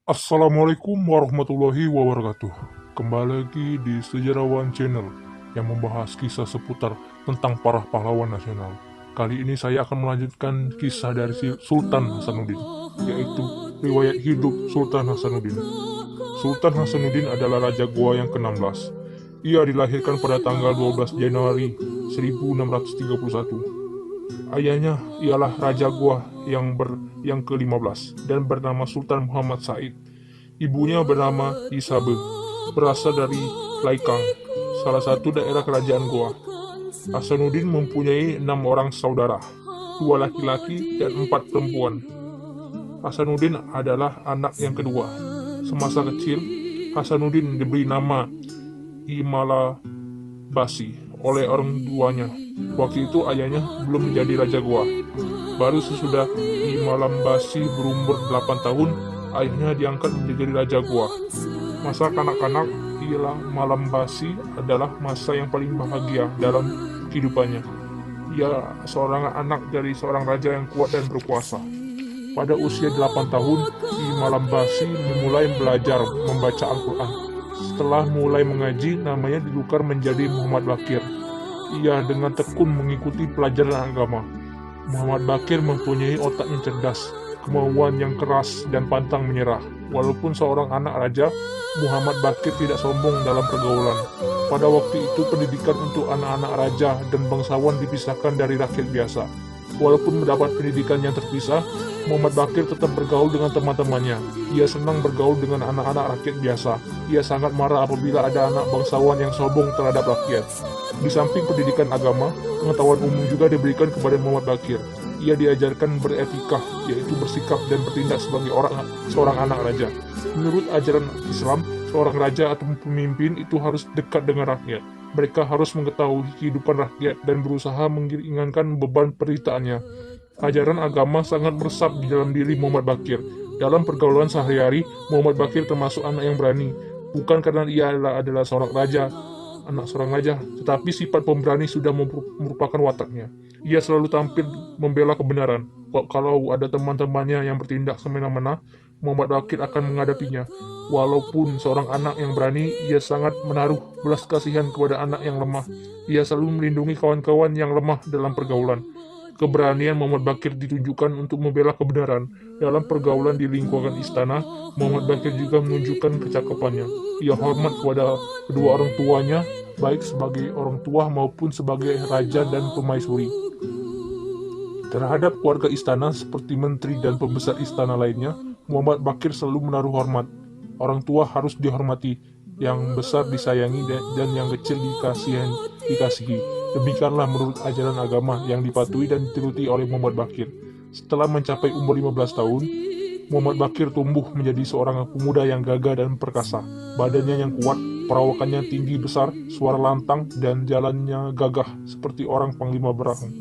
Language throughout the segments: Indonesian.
Assalamualaikum warahmatullahi wabarakatuh. Kembali lagi di Sejarawan Channel yang membahas kisah seputar tentang para pahlawan nasional. Kali ini saya akan melanjutkan kisah dari Sultan Hasanuddin, yaitu riwayat hidup Sultan Hasanuddin. Sultan Hasanuddin adalah Raja Goa yang ke-16. Ia dilahirkan pada tanggal 12 Januari 1631. Ayahnya ialah Raja Goa yang ke-15 dan bernama Sultan Muhammad Said. Ibunya bernama Isabe, berasal dari Laikang, salah satu daerah kerajaan Goa. Hasanuddin mempunyai 6 orang saudara, 2 laki-laki dan 4 perempuan. Hasanuddin adalah anak yang kedua. Semasa kecil, Hasanuddin diberi nama Imala Basi oleh orang tuanya. Waktu itu ayahnya belum menjadi Raja Goa. Baru sesudah Imalam Basi berumur 8 tahun, ayahnya diangkat menjadi Raja Goa. Masa kanak-kanak ialah Malam Basi adalah masa yang paling bahagia dalam kehidupannya. Ia seorang anak dari seorang raja yang kuat dan berkuasa. Pada usia 8 tahun, Imalam Basi memulai belajar membaca Al-Quran. Setelah mulai mengaji, namanya ditukar menjadi Muhammad Bakir. Ia dengan tekun mengikuti pelajaran agama. Muhammad Bakir mempunyai otak yang cerdas, kemauan yang keras, dan pantang menyerah. Walaupun seorang anak raja, Muhammad Bakir tidak sombong dalam pergaulan. Pada waktu itu, pendidikan untuk anak-anak raja dan bangsawan dipisahkan dari rakyat biasa. Walaupun mendapat pendidikan yang terpisah, Muhammad Bakir tetap bergaul dengan teman-temannya. Ia senang bergaul dengan anak-anak rakyat biasa. Ia sangat marah apabila ada anak bangsawan yang sombong terhadap rakyat. Di samping pendidikan agama, pengetahuan umum juga diberikan kepada Muhammad Bakir. Ia diajarkan beretika, yaitu bersikap dan bertindak sebagai seorang anak raja. Menurut ajaran Islam, seorang raja atau pemimpin itu harus dekat dengan rakyat. Mereka harus mengetahui kehidupan rakyat dan berusaha meringankan beban pemerintahnya. Ajaran agama sangat meresap di dalam diri Muhammad Bakir. Dalam pergaulan sehari-hari, Muhammad Bakir termasuk anak yang berani. Bukan karena ia adalah anak seorang raja, tetapi sifat pemberani sudah merupakan wataknya. Ia selalu tampil membela kebenaran. Kalau ada teman-temannya yang bertindak semena-mena, Muhammad Bakir akan menghadapinya. Walaupun seorang anak yang berani, ia sangat menaruh belas kasihan kepada anak yang lemah. Ia selalu melindungi kawan-kawan yang lemah dalam pergaulan. Keberanian Muhammad Bakir ditunjukkan untuk membela kebenaran. Dalam pergaulan di lingkungan istana, Muhammad Bakir juga menunjukkan kecakapannya. Ia hormat kepada kedua orang tuanya, baik sebagai orang tua maupun sebagai raja dan permaisuri. Terhadap keluarga istana seperti menteri dan pembesar istana lainnya, Muhammad Bakir selalu menaruh hormat. Orang tua harus dihormati, yang besar disayangi dan yang kecil dikasihi. Demikianlah menurut ajaran agama yang dipatuhi dan dituruti oleh Muhammad Bakir. Setelah mencapai umur 15 tahun, Muhammad Bakir tumbuh menjadi seorang pemuda yang gagah dan perkasa. Badannya yang kuat, perawakannya tinggi besar, suara lantang, dan jalannya gagah seperti orang panglima perang.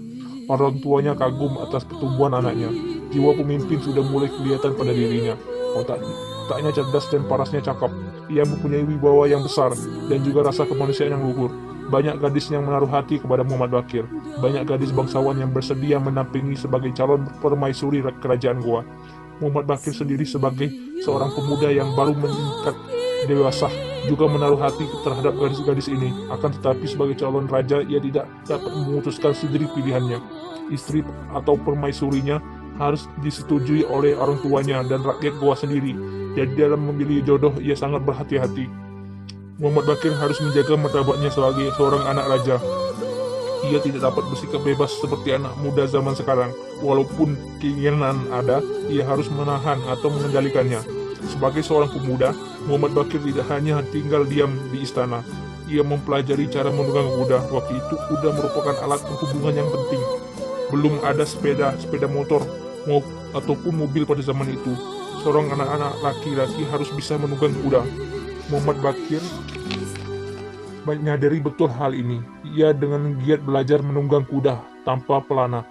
Orang tuanya kagum atas pertumbuhan anaknya. Jiwa pemimpin sudah mulai kelihatan pada dirinya. Otaknya cerdas dan parasnya cakap. Ia mempunyai wibawa yang besar dan juga rasa kemanusiaan yang luhur. Banyak gadis yang menaruh hati kepada Muhammad Bakir. Banyak gadis bangsawan yang bersedia menampingi sebagai calon permaisuri kerajaan Goa. Muhammad Bakir sendiri sebagai seorang pemuda yang baru meningkat dewasa juga menaruh hati terhadap gadis-gadis ini. Akan tetapi sebagai calon raja, ia tidak dapat memutuskan sendiri pilihannya. Istri atau permaisurinya harus disetujui oleh orang tuanya dan rakyat Goa sendiri. Jadi dalam memilih jodoh, ia sangat berhati-hati. Muhammad Bakir harus menjaga martabatnya sebagai seorang anak raja. Ia tidak dapat bersikap bebas seperti anak muda zaman sekarang. Walaupun keinginan ada, ia harus menahan atau mengendalikannya. Sebagai seorang pemuda, Muhammad Bakir tidak hanya tinggal diam di istana. Ia mempelajari cara menunggang kuda. Waktu itu kuda merupakan alat perhubungan yang penting. Belum ada sepeda motor ataupun mobil pada zaman itu. Seorang anak-anak laki-laki harus bisa menunggang kuda. Muhammad Bakir menyadari betul hal ini. Ia dengan giat belajar menunggang kuda tanpa pelana.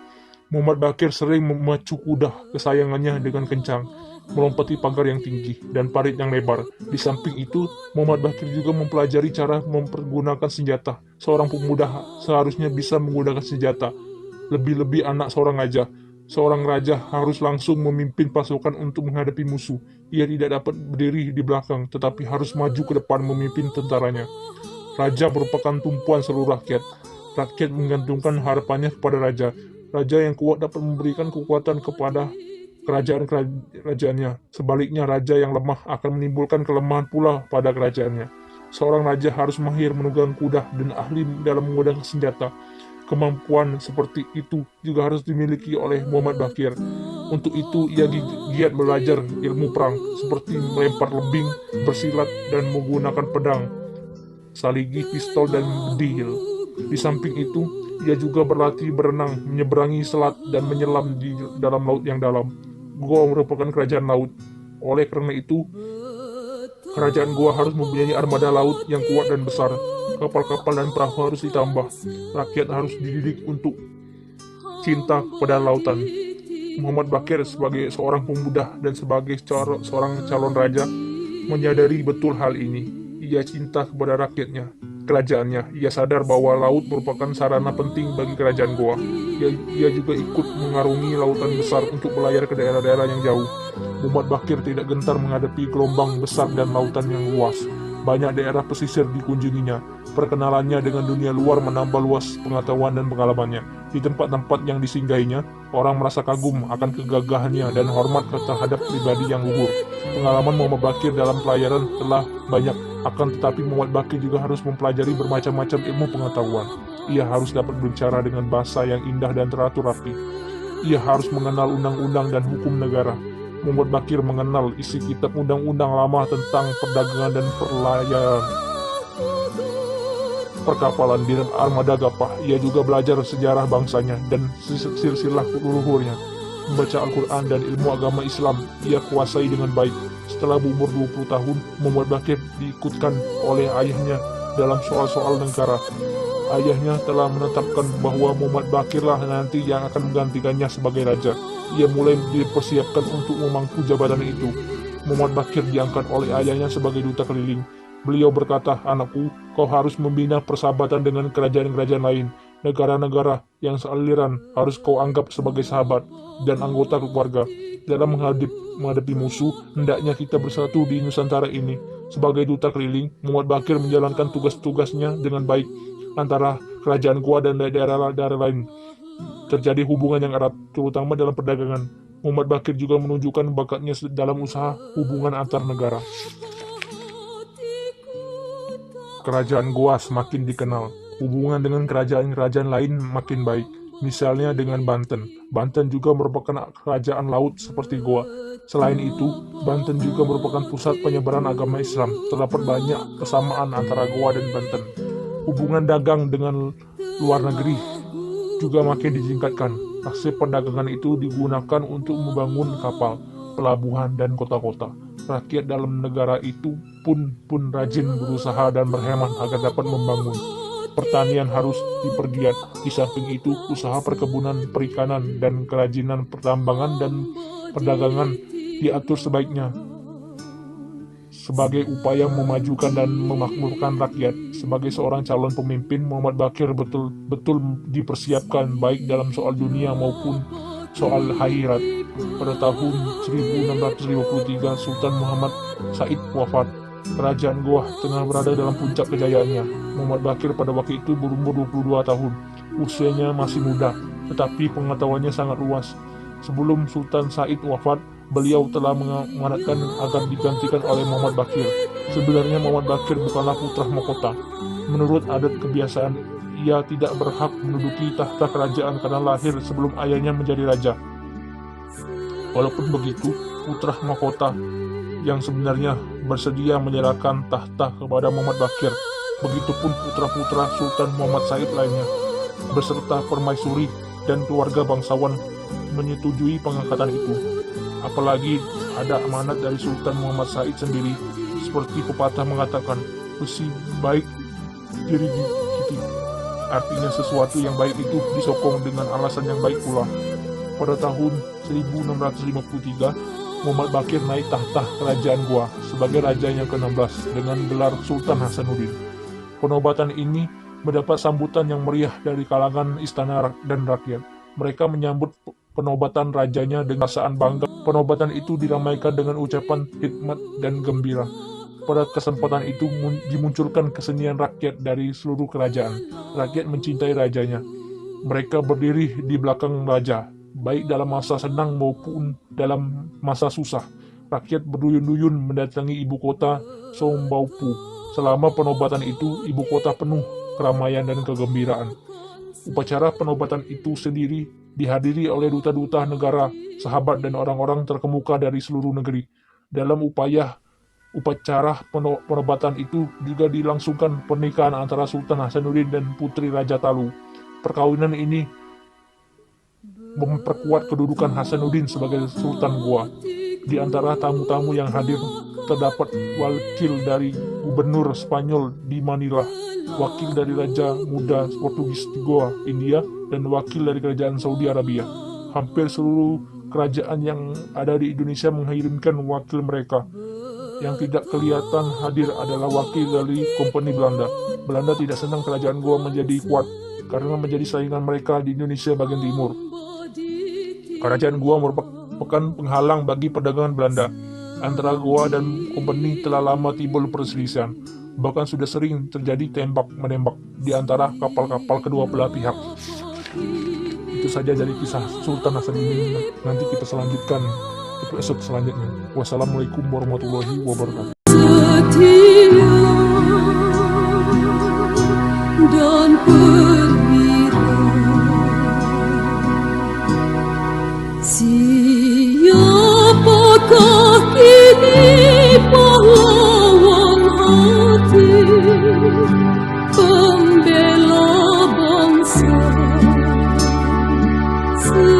Muhammad Bakir sering memacu kuda kesayangannya dengan kencang, melompati pagar yang tinggi dan parit yang lebar. Di samping itu, Muhammad Bakir juga mempelajari cara mempergunakan senjata. Seorang pemuda seharusnya bisa menggunakan senjata. Lebih-lebih anak seorang raja. Seorang raja harus langsung memimpin pasukan untuk menghadapi musuh. Ia tidak dapat berdiri di belakang, tetapi harus maju ke depan memimpin tentaranya. Raja merupakan tumpuan seluruh rakyat. Rakyat menggantungkan harapannya kepada raja. Raja yang kuat dapat memberikan kekuatan kepada kerajaan-kerajaannya. Sebaliknya, raja yang lemah akan menimbulkan kelemahan pula pada kerajaannya. Seorang raja harus mahir menunggang kuda dan ahli dalam menggunakan senjata. Kemampuan seperti itu juga harus dimiliki oleh Muhammad Baqir. Untuk itu, ia giat belajar ilmu perang, seperti melempar lebing, bersilat, dan menggunakan pedang, saligi, pistol, dan bedil. Di samping itu, ia juga berlatih berenang, menyeberangi selat, dan menyelam di dalam laut yang dalam. Goa merupakan kerajaan laut. Oleh karena itu, kerajaan Goa harus mempunyai armada laut yang kuat dan besar. Kapal-kapal dan perahu harus ditambah. Rakyat harus dididik untuk cinta kepada lautan. Muhammad Baqir sebagai seorang pemuda dan sebagai seorang calon raja menyadari betul hal ini. Ia cinta kepada rakyatnya, kerajaannya. Ia sadar bahwa laut merupakan sarana penting bagi kerajaan Goa. Ia juga ikut mengarungi lautan besar untuk berlayar ke daerah-daerah yang jauh. Muhammad Baqir tidak gentar menghadapi gelombang besar dan lautan yang luas. Banyak daerah pesisir dikunjunginya. Perkenalannya dengan dunia luar menambah luas pengetahuan dan pengalamannya. Di tempat-tempat yang disinggahinya, orang merasa kagum akan kegagahannya dan hormat terhadap pribadi yang luhur. Pengalaman Muhammad Baqir dalam pelayaran telah banyak, akan tetapi Muhammad Baqir juga harus mempelajari bermacam-macam ilmu pengetahuan. Ia harus dapat berbicara dengan bahasa yang indah dan teratur rapi. Ia harus mengenal undang-undang dan hukum negara. Muhammad Baqir mengenal isi kitab undang-undang lama tentang perdagangan dan perkapalan di armada Gapah. Ia juga belajar sejarah bangsanya dan silsilah leluhurnya. Membaca Al-Quran dan ilmu agama Islam ia kuasai dengan baik. Setelah berumur 20 tahun, Muhammad Baqir diikutkan oleh ayahnya dalam soal-soal negara. Ayahnya telah menetapkan bahwa Muhammad Baqirlah nanti yang akan menggantikannya sebagai raja. Ia mulai dipersiapkan untuk memangku jabatan itu. Muhammad Baqir diangkat oleh ayahnya sebagai duta keliling. Beliau berkata, "Anakku, kau harus membina persahabatan dengan kerajaan-kerajaan lain. Negara-negara yang sealiran harus kau anggap sebagai sahabat dan anggota keluarga. Dalam menghadapi musuh, hendaknya kita bersatu di Nusantara ini." Sebagai duta keliling, Muhammad Baqir menjalankan tugas-tugasnya dengan baik. Antara kerajaan Goa dan daerah-daerah lain terjadi hubungan yang erat, terutama dalam perdagangan. Muhammad Baqir juga menunjukkan bakatnya dalam usaha hubungan antar negara. Kerajaan Goa semakin dikenal. Hubungan dengan kerajaan-kerajaan lain makin baik. Misalnya dengan Banten. Banten juga merupakan kerajaan laut seperti Goa. Selain itu, Banten juga merupakan pusat penyebaran agama Islam. Terdapat banyak kesamaan antara Goa dan Banten. Hubungan dagang dengan luar negeri juga makin ditingkatkan. Hasil perdagangan itu digunakan untuk membangun kapal, pelabuhan, dan kota-kota. Rakyat dalam negara itu pun rajin berusaha dan berhemat agar dapat membangun. Pertanian harus dipergiat. Di samping itu, usaha perkebunan, perikanan, dan kerajinan pertambangan dan perdagangan diatur sebaiknya sebagai upaya memajukan dan memakmurkan rakyat. Sebagai seorang calon pemimpin, Muhammad Baqir betul-betul dipersiapkan baik dalam soal dunia maupun soal akhirat. Pada tahun 1653, Sultan Muhammad Said wafat. Kerajaan Goa tengah berada dalam puncak kejayaannya. Muhammad Baqir pada waktu itu berumur 22 tahun. Usianya masih muda, tetapi pengetahuannya sangat luas. Sebelum Sultan Said wafat, beliau telah mengamanatkan agar digantikan oleh Muhammad Baqir. Sebenarnya Muhammad Baqir bukanlah putra mahkota. Menurut adat kebiasaan, ia tidak berhak menduduki tahta kerajaan karena lahir sebelum ayahnya menjadi raja. Walaupun begitu, putra mahkota yang sebenarnya bersedia menyerahkan tahta kepada Muhammad Baqir. Begitupun putra-putra Sultan Muhammad Said lainnya, beserta permaisuri dan keluarga bangsawan menyetujui pengangkatan itu. Apalagi ada amanat dari Sultan Muhammad Said sendiri. Seperti pepatah mengatakan, besi baik dirigiti. Artinya sesuatu yang baik itu disokong dengan alasan yang baik pula. Pada tahun 1653, Muhammad Baqir naik tahta kerajaan Goa sebagai raja yang ke-16 dengan gelar Sultan Hasanuddin. Penobatan ini mendapat sambutan yang meriah dari kalangan istana dan rakyat. Mereka menyambut penobatan rajanya dengan perasaan bangga Penobatan itu diramaikan dengan ucapan hikmat dan gembira. Pada kesempatan itu dimunculkan kesenian rakyat dari seluruh kerajaan. Rakyat mencintai rajanya. Mereka berdiri di belakang raja, baik dalam masa senang maupun dalam masa susah. Rakyat berduyun-duyun mendatangi ibu kota Sombaupu. Selama penobatan itu, ibu kota penuh keramaian dan kegembiraan. Upacara penobatan itu sendiri dihadiri oleh duta-duta negara, sahabat, dan orang-orang terkemuka dari seluruh negeri. Dalam upacara penobatan itu juga dilangsungkan pernikahan antara Sultan Hasanuddin dan Putri Raja Talu. Perkawinan ini memperkuat kedudukan Hasanuddin sebagai Sultan Goa. Di antara tamu-tamu yang hadir terdapat wakil dari Gubernur Spanyol di Manila, wakil dari Raja Muda Portugis di Goa, India, dan wakil dari Kerajaan Saudi Arabia. Hampir seluruh kerajaan yang ada di Indonesia mengirimkan wakil mereka. Yang tidak kelihatan hadir adalah wakil dari Kompeni Belanda. Belanda tidak senang kerajaan Goa menjadi kuat karena menjadi saingan mereka di Indonesia bagian timur. Kerajaan Goa merupakan penghalang bagi perdagangan Belanda. Antara Goa dan Kompeni telah lama timbul perselisihan. Bahkan sudah sering terjadi tembak-menembak di antara kapal-kapal kedua belah pihak. Itu saja dari kisah Sultan Hasanuddin. Nanti kita selanjutkan episode selanjutnya. Wassalamualaikum warahmatullahi wabarakatuh. Setia dan perwira, siapakah kini pahlawan hati, pembela bangsa sejati?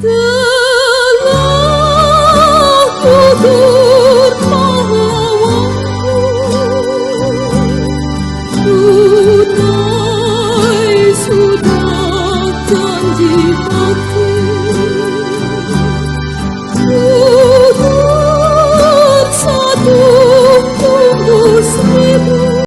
Telah gugur pahlawanku, tunai sudah janji hati.